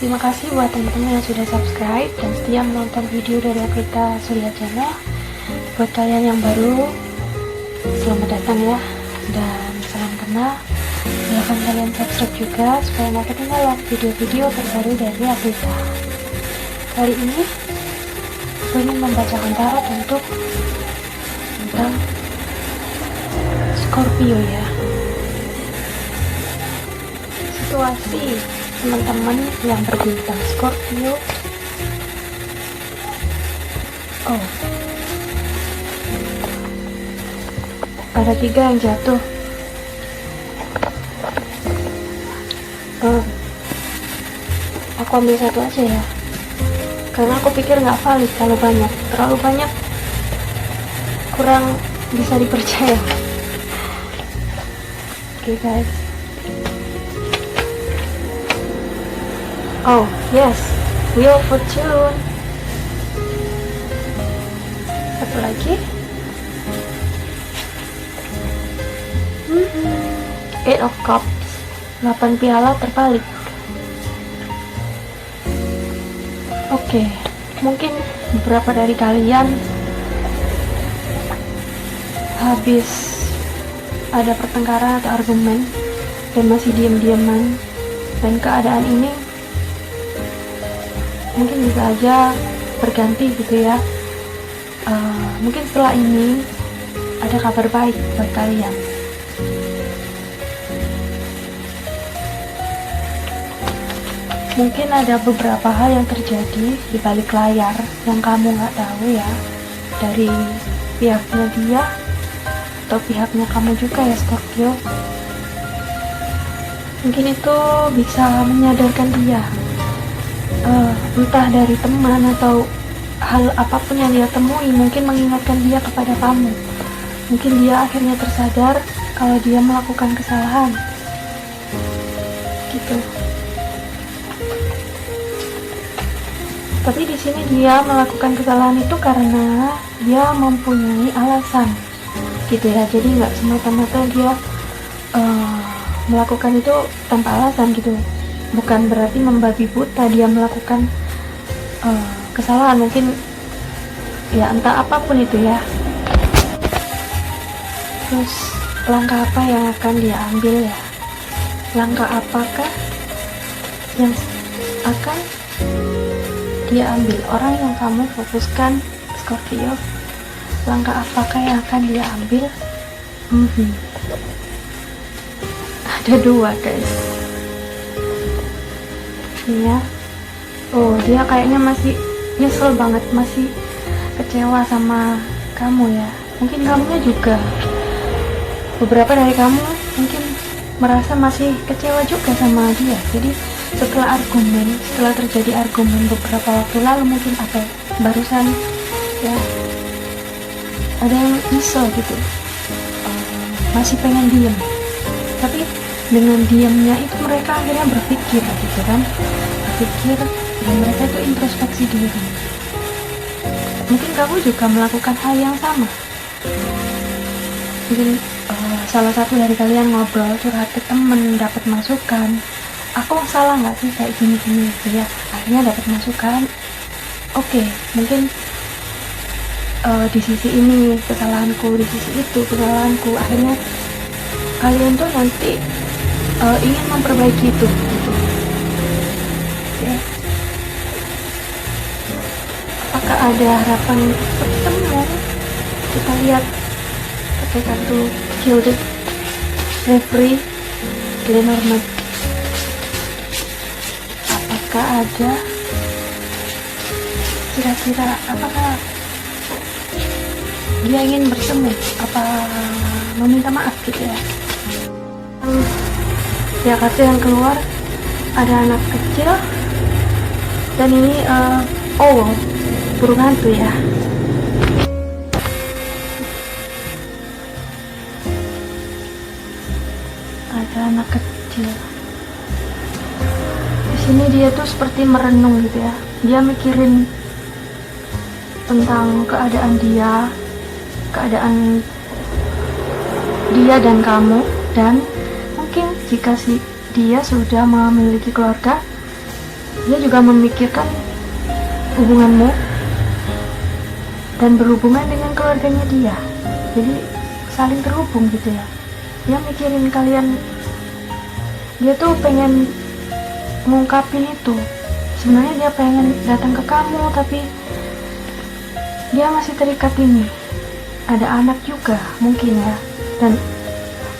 Terima kasih buat teman-teman yang sudah subscribe dan setia menonton video dari Aprita Surya Channel. Buat kalian yang baru, selamat datang ya, dan salam kenal. Silahkan kalian subscribe juga supaya nggak ketinggalan video-video terbaru dari Aprita. Kali ini aku ingin membacakan tarot untuk tentang Scorpio ya. Situasi teman-teman yang berbintang Scorpio. Oh, ada 3 yang jatuh. Aku ambil 1 aja ya, karena aku pikir nggak valid kalau banyak. Terlalu banyak kurang bisa dipercaya. Oke guys. Oh yes, Wheel of Fortune. Satu lagi. Eight of Cups. 8 piala terbalik. Oke, mungkin beberapa dari kalian habis ada pertengkaran atau argumen dan masih diam-diaman, dan keadaan ini mungkin bisa aja berganti gitu ya. Mungkin setelah ini ada kabar baik buat kalian. Mungkin ada beberapa hal yang terjadi di balik layar yang kamu nggak tahu ya, dari pihaknya dia atau pihaknya kamu juga ya Scorpio. Mungkin itu bisa menyadarkan dia, entah dari teman atau hal apapun yang dia temui, mungkin mengingatkan dia kepada kamu. Mungkin dia akhirnya tersadar kalau dia melakukan kesalahan gitu. Tapi di sini dia melakukan kesalahan itu karena dia mempunyai alasan gitu ya. Jadi nggak semata-mata dia melakukan itu tanpa alasan gitu. Bukan berarti membabi buta dia melakukan kesalahan. Mungkin ya entah apapun itu ya. Terus langkah apa yang akan dia ambil ya? Langkah apakah yang akan dia ambil? Orang yang kamu fokuskan Scorpio, langkah apakah yang akan dia ambil? Ada 2 guys. Iya. Oh, dia kayaknya masih nyesel banget, masih kecewa sama kamu ya. Mungkin kamunya juga, beberapa dari kamu mungkin merasa masih kecewa juga sama dia. Jadi setelah terjadi argumen beberapa waktu lalu, mungkin atau barusan ya, ada yang nyesel gitu, masih pengen diem. Tapi dengan diamnya itu mereka akhirnya berpikir gitu kan, dan mereka itu introspeksi diri. Mungkin kamu juga melakukan hal yang sama. Mungkin salah satu dari kalian ngobrol, curhat ke temen, dapat masukan, aku salah nggak sih kayak gini-gini gitu ya. Akhirnya dapat masukan, oke, mungkin di sisi ini kesalahanku, di sisi itu kesalahanku. Akhirnya kalian tuh nanti ingin memperbaiki itu gitu ya. Apakah ada harapan bertemu? Kita lihat pakai kartu Gilded Referee, Lenormand. Apakah ada, kira-kira apakah dia ingin bertemu, apa meminta maaf gitu ya. Ya, kartu yang keluar ada anak kecil, dan ini burung hantu ya. Ada anak kecil. Di sini dia tuh seperti merenung gitu ya. Dia mikirin tentang keadaan dia dan kamu, dan mungkin jika dia sudah memiliki keluarga, dia juga memikirkan hubunganmu dan berhubungan dengan keluarganya dia. Jadi saling terhubung gitu ya. Dia mikirin kalian, dia tuh pengen ngungkapin itu. Sebenarnya dia pengen datang ke kamu, tapi dia masih terikat ini. Ada anak juga mungkin ya, dan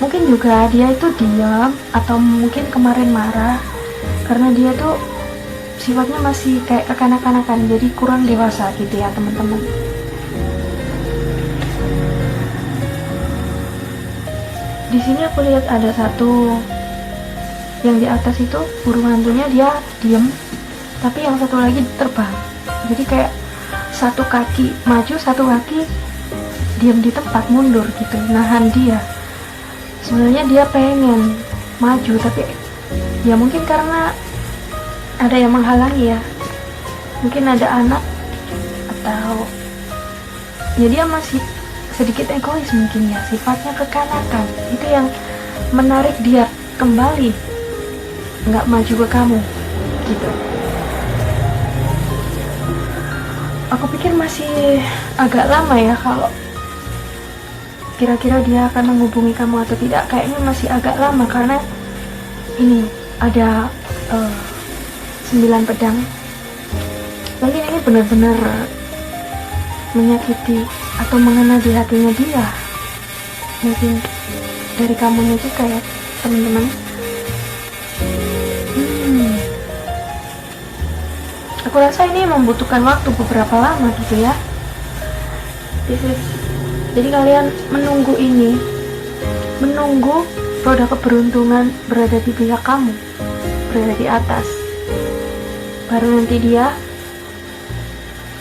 mungkin juga dia itu diam atau mungkin kemarin marah karena dia tuh sifatnya masih kayak kekanak-kanakan, jadi kurang dewasa gitu ya teman-teman. Di sini aku lihat ada satu yang di atas itu burung hantunya, dia diam, tapi yang satu lagi terbang. Jadi kayak satu kaki maju, satu kaki diam di tempat, mundur gitu, nahan dia. Sebenarnya dia pengen maju, tapi ya mungkin karena ada yang menghalangi ya, mungkin ada anak atau ya dia masih sedikit egois mungkin ya, sifatnya kekanakan. Itu yang menarik dia kembali, nggak maju ke kamu gitu. Aku pikir masih agak lama ya kalau kira-kira dia akan menghubungi kamu atau tidak. Kayaknya masih agak lama karena ini ada 9 pedang. Mungkin ini benar-benar menyakiti atau mengena di hatinya dia. Mungkin dari kamunya juga ya teman-teman. Aku rasa ini membutuhkan waktu beberapa lama gitu ya. Jadi kalian menunggu ini, menunggu roda keberuntungan berada di pihak kamu, berada di atas. Baru nanti dia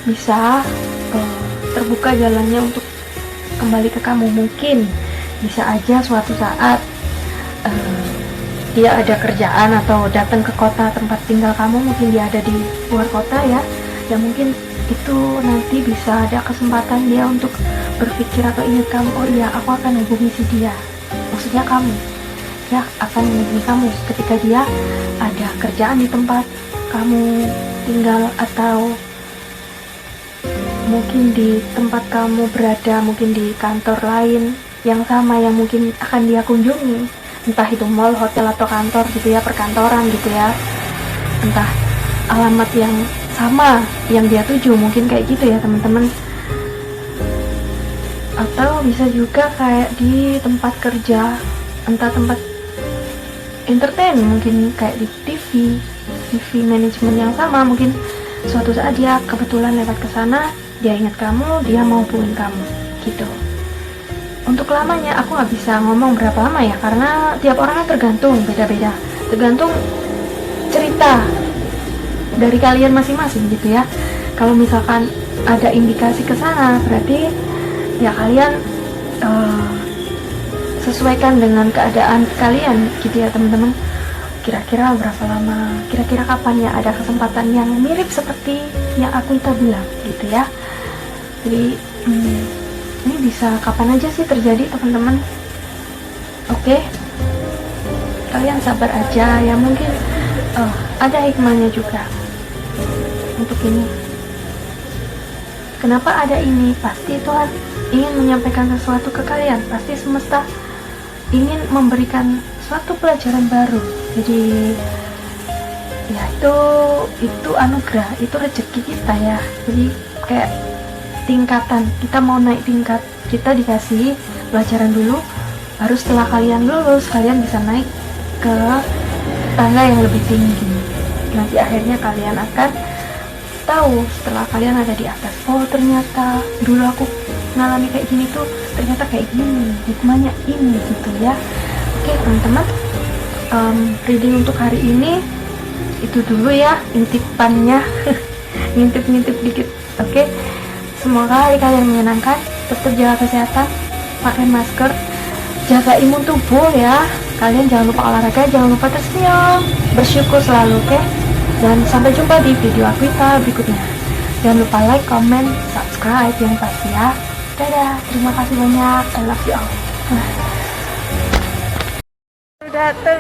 bisa terbuka jalannya untuk kembali ke kamu. Mungkin bisa aja suatu saat dia ada kerjaan atau datang ke kota tempat tinggal kamu, mungkin dia ada di luar kota ya. Ya mungkin itu nanti bisa ada kesempatan dia untuk berpikir atau ingat kamu, oh iya aku akan hubungi si dia, maksudnya kamu ya akan menghubungi kamu ketika dia ada kerjaan di tempat kamu tinggal, atau mungkin di tempat kamu berada, mungkin di kantor lain yang sama yang mungkin akan dia kunjungi, entah itu mall, hotel atau kantor gitu ya, perkantoran gitu ya, entah alamat yang sama yang dia tuju, mungkin kayak gitu ya teman-teman. Atau bisa juga kayak di tempat kerja, entah tempat entertain, mungkin kayak di TV manajemen yang sama, mungkin suatu saat dia kebetulan lewat ke sana, dia ingat kamu, dia mau hubungin kamu gitu. Untuk lamanya aku nggak bisa ngomong berapa lama ya, karena tiap orang tergantung, beda-beda, tergantung cerita dari kalian masing-masing gitu ya. Kalau misalkan ada indikasi ke sana, berarti ya kalian sesuaikan dengan keadaan kalian gitu ya teman-teman. Kira-kira berapa lama, kira-kira kapan ya ada kesempatan yang mirip seperti yang aku itu bilang gitu ya. Jadi ini bisa kapan aja sih terjadi teman-teman. Oke, kalian sabar aja ya, mungkin ada hikmahnya juga untuk ini. Kenapa ada ini? Pasti Tuhan ingin menyampaikan sesuatu ke kalian, pasti semesta ingin memberikan suatu pelajaran baru. Jadi ya itu anugerah, itu rezeki kita ya. Jadi kayak tingkatan, kita mau naik tingkat, kita dikasih pelajaran dulu, baru setelah kalian lulus kalian bisa naik ke tangga yang lebih tinggi. Nanti akhirnya kalian akan tahu setelah kalian ada di atas, oh ternyata dulu aku ngalami kayak gini tuh, ternyata kayak gini, hikmahnya ini gitu ya. Oke teman-teman, reading untuk hari ini itu dulu ya, intipannya ngintip-ngintip dikit. Oke, semoga hari kalian menyenangkan, tetap jaga kesehatan, pakai masker, jaga imun tubuh ya. Kalian jangan lupa olahraga, jangan lupa tersenyum, bersyukur selalu. Oke, dan sampai jumpa di video Aquita berikutnya. Jangan lupa like, comment, subscribe yang pasti ya. Dadah, terima kasih banyak, I love you all. Dateng.